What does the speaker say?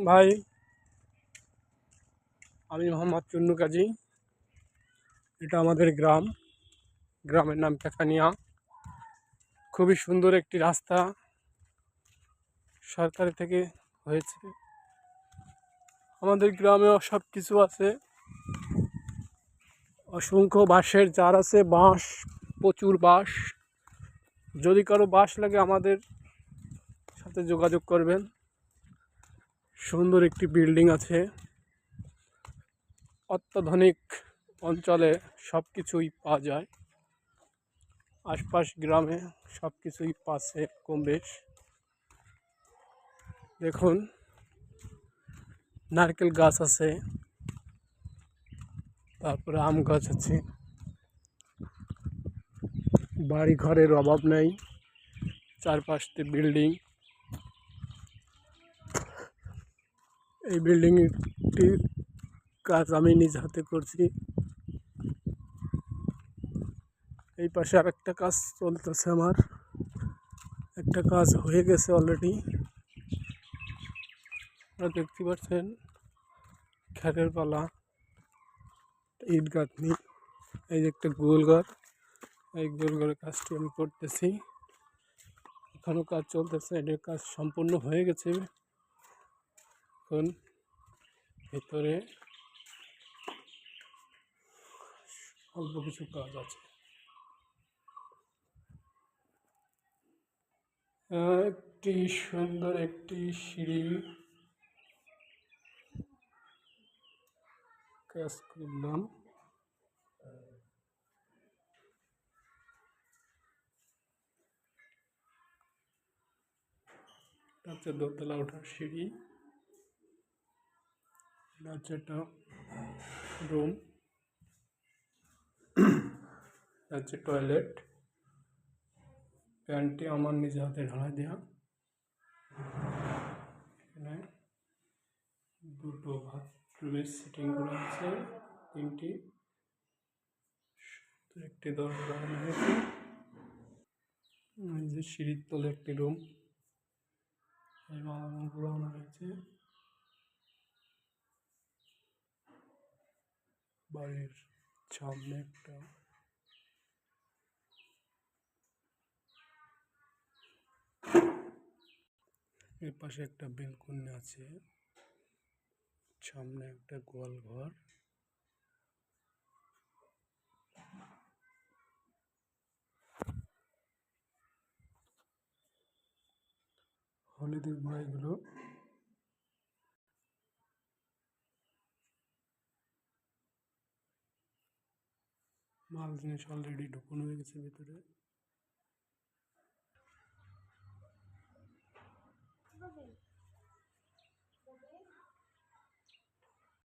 ভাই, আমি মোহাম্মদ চুন্নু কাজী। এটা আমাদের গ্রামের নাম পেখানিয়া। খুবই সুন্দর একটি রাস্তা সরকার থেকে হয়েছে। আমাদের গ্রামেও সব কিছু আছে। অসংখ্য বাঁশের চার আছে, বাঁশ, প্রচুর বাঁশ। যদি কারো বাঁশ লাগে আমাদের সাথে যোগাযোগ করবেন। সুন্দর একটি বিল্ডিং আছে। অত্যাধুনিক অঞ্চলে সব কিছুই পাওয়া যায়। আশপাশ গ্রামে সব কিছুই পাচ্ছে কম বেশ। দেখুন, নারকেল গাছ আছে, তারপরে আম গাছ আছে। বাড়ি ঘরের অভাব নেই, চারপাশে বিল্ডিং। এই বিল্ডিংটির কাজ আমি নিজ হাতে করছি। এই পাশে আর একটা কাজ চলতেছে আমার। একটা কাজ হয়ে গেছে অলরেডি। আপনারা দেখতে পাচ্ছেন খ্যারের পালা, ইট গাঁথনি। এই যে একটা গোলঘর, এই গোলঘরের কাজটি আমি করতেছি। এখনও কাজ চলতেছে, এটার কাজ সম্পূর্ণ হয়ে গেছে। এখন ভিতরে অল্প কিছু কাজ আছে। একটি সুন্দর একটি সিঁড়ি কাজ করলাম। এটা হচ্ছে দোতলা ওঠার সিঁড়ি। এটা হচ্ছে একটা রুম, এটা হচ্ছে টয়লেট। প্যান্টটি আমার নিজে হাতে ঢালাই দেওয়া। এখানে দুটো বাথরুমের সিটিং করা আছে, তিনটি। একটি দরজা লাগানো হয়েছে। এই যে সিঁড়ির তলে একটি রুম, এই বাগান পুরানো হয়েছে। বাড়ির সামনে একটা এর পাশে একটা বেলকনি আছে, সামনে একটা গোয়াল ঘর। হলুদের গুঁড়াইগুলো মাল জিনিস অলরেডি ঢুকানো হয়ে গেছে ভিতরে।